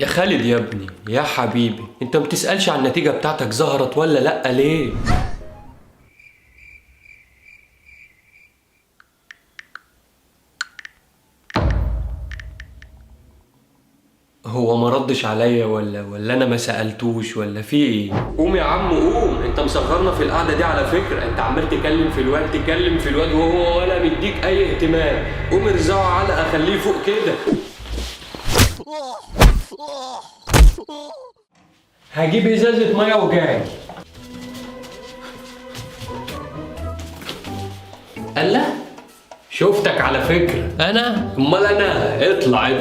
يا خالد يا ابني يا حبيبي، انت ما بتسألش عن النتيجة بتاعتك ظهرت ولا لأ ليه؟ هو ما ردش عليا ولا انا ما سألتوش ولا في ايه؟ قوم يا عم قوم، انت مصغرنا في القعدة دي على فكرة، انت عمال تكلم في الواد وهو ولا مديك اي اهتمام. قوم ارزعه علقة خليه فوق كده. هجيب ازازة مية وجاي. الله شفتك على فكرة. انا امال انا اطلع.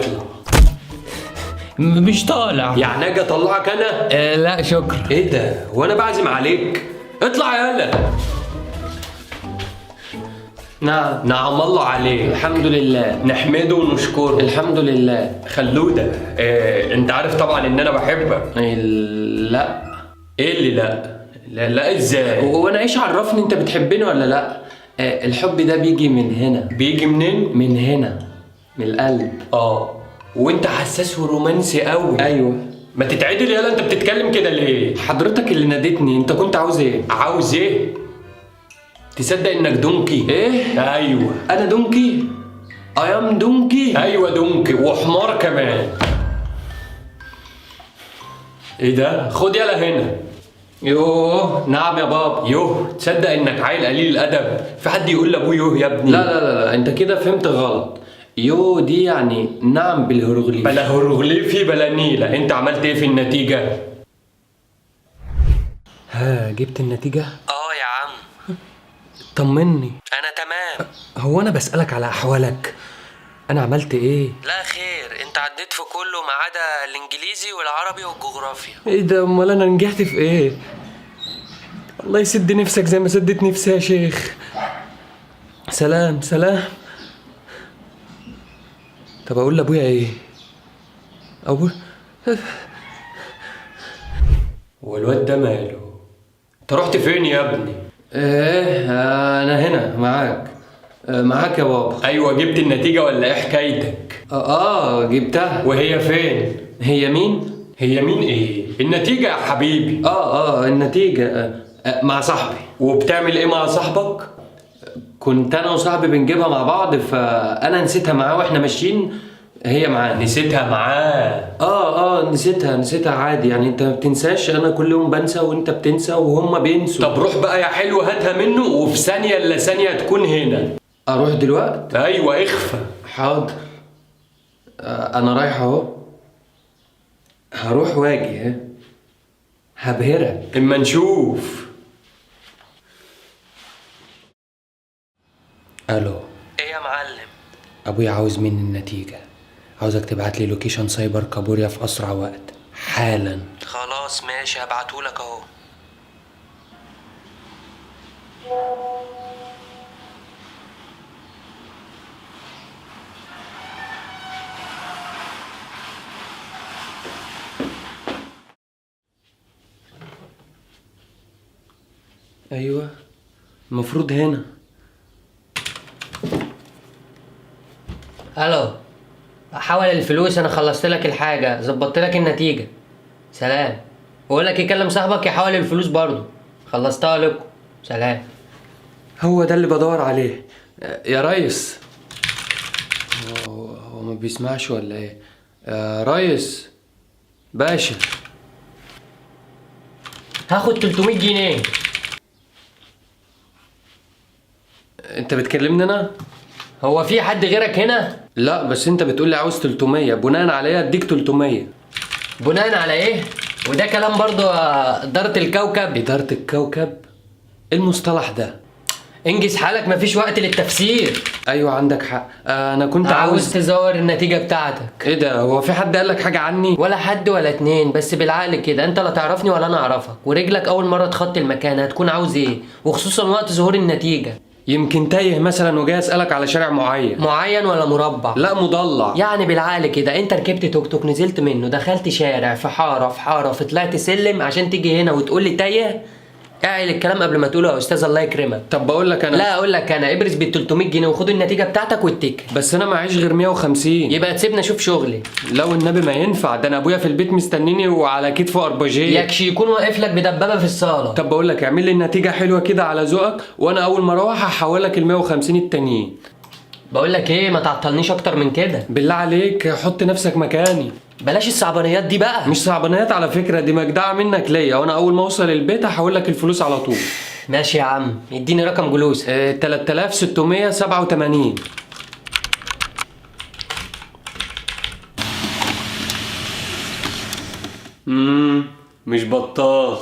مش طالع. يعني اجي اطلعك انا؟ لا شكرا. ايه ده وانا بعزم عليك؟ اطلع يالا. نعم الله عليك. الحمد لله. نحمده ونشكره. الحمد لله. خلودة انت عارف طبعا ان انا بحبك. لا. ايه اللي لا ازاي؟ وانا ايش عرفني انت بتحبني ولا لا؟ الحب ده بيجي من هنا. بيجي منين؟ من هنا، من القلب. وانت حساس ورومانسي قوي. ايوه. ما تتعدل يالا، انت بتتكلم كده ليه؟ حضرتك اللي ناديتني، انت كنت عاوز ايه؟ عاوز ايه؟ تصدق انك دونكي؟ ايه؟ ايوه انا دونكي؟ ايام دونكي؟ ايوه دونكي وحمار كمان. ايه ده؟ خد يالا هنا. يوه. نعم يا بابا. يوه، تصدق انك عيل قليل الادب؟ في حد يقول لابوه يوه يا ابني؟ لا انت كده فهمت غلط. يو دي يعني نعم بالهيروغليفي. بلا هيروغليفي بلا نيلة. انت عملت ايه في النتيجة؟ ها، جبت النتيجة؟ يا عم طمني. انا تمام. هو انا بسألك على احوالك، انا عملت ايه؟ لا خير، انت عديت في كله ما عدا الانجليزي والعربي والجغرافيا. ايه ده؟ امال انا نجحت في ايه؟ الله يسد نفسك زي ما سدت نفسي يا شيخ. سلام. طب اقول لابويا ايه؟ والواد ده ماله؟ انت رحت فين يا ابني؟ ايه، انا هنا معاك يا بابا. ايوه، جبت النتيجة ولا ايه حكايتك؟ جبتها. وهي فين؟ هي مين؟ هي مين ايه؟ النتيجة يا حبيبي. النتيجة مع صاحبي. وبتعمل ايه مع صاحبك؟ كنت انا وصاحبي بنجيبها مع بعض، فانا نسيتها معاه واحنا ماشيين، هي معاه. نسيتها معاه؟ نسيتها عادي يعني، انت ما بتنساش، انا كل يوم بنسى وانت بتنسى وهم بينسوا. طب روح بقى يا حلو هاتها منه، وفي ثانية الا ثانية تكون هنا. اروح دلوقتي؟ ايوه اخفى. حاضر. انا رايح اهو، هروح واجي، هبهرك اما نشوف. الو. ايه يا معلم؟ ابويا عاوز مني النتيجة، عاوزك تبعت لي لوكيشن سايبر كابوريا في اسرع وقت حالا. خلاص ماشي، هبعتهولك اهو. ايوه، المفروض هنا. الو، حول الفلوس، انا خلصت لك الحاجه، ظبطت لك النتيجه. سلام. بقول لك يكلم صاحبك يحول الفلوس برضو، خلصتها لكم. سلام. هو ده اللي بدور عليه يا ريس. هو ما بيسمعش ولا ايه؟ يا ريس باشا. هاخد 300 جنيه. انت بتكلمني انا؟ هو في حد غيرك هنا؟ لا بس انت بتقول لي عاوز 300، بناء عليا اديك 300. بناء على ايه؟ وده كلام برضو اداره الكوكب. اداره الكوكب؟ ايه المصطلح ده؟ انجز حالك، مفيش وقت للتفسير. ايوه عندك حق، انا كنت عاوز تزور النتيجه بتاعتك. ايه ده؟ هو في حد قال لك حاجه عني؟ ولا حد ولا اتنين، بس بالعقل كده، انت لا تعرفني ولا انا اعرفك، ورجلك اول مره تخطي المكان، هتكون عاوز ايه؟ وخصوصا وقت ظهور النتيجه. يمكن تايه مثلا وجاي اسالك على شارع معين ولا مربع؟ لا مضلع. يعني بالعقل كده، انت ركبت توك توك، نزلت منه، دخلت شارع، في حاره، في طلعت سلم عشان تيجي هنا وتقول لي تايه؟ اعقل الكلام قبل ما تقوله يا استاذ الله يكرمك. طب بقول لك انا، لا اقول لك انا، ابرز بال 300 جنيه وخد النتيجه بتاعتك واتكل. بس انا معيش غير 150. يبقى تسيبني اشوف شغلي. لو النبي ما ينفع، ده انا ابويا في البيت مستنيني وعلى كتفه ارباجيه. يكشي يكون واقف لك بدبابه في الصاله. طب بقول لك اعمل لي النتيجه حلوه كده على ذوقك، وانا اول ما اروح هحولك ال 150 التانيين. بقول لك ايه، ما تعطلنيش اكتر من كده. بالله عليك حط نفسك مكاني. بلاش الصعبانيات دي بقى. مش صعبانيات على فكره، دي مجدعه منك ليا، وانا اول ما اوصل البيت هحول لك الفلوس على طول. ماشي يا عم، اديني رقم جلوسك. 3687. مش بطال.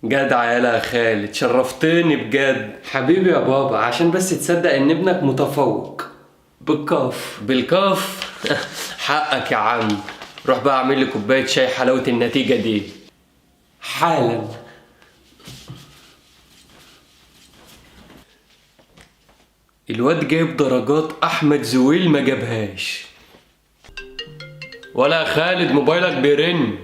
جدع يالا يا خالد، شرفتني بجد. حبيبي يا بابا، عشان بس تصدق ان ابنك متفوق. بالكاف. بالكاف. حقك يا عم. روح بقى اعمل لي كوبايه شاي حلاوه النتيجه دي حالا. الواد جايب درجات احمد زويل ما جابهاش. ولا يا خالد موبايلك بيرن.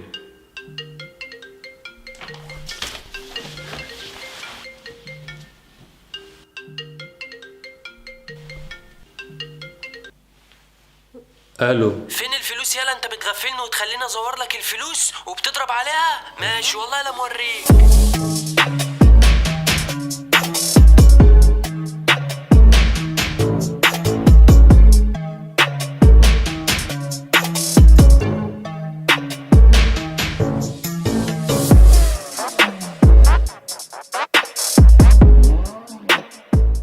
الو. فين الفلوس يالا؟ انت بتغفلني وتخليني ازور لك الفلوس وبتضرب عليها؟ ماشي والله لا موريك.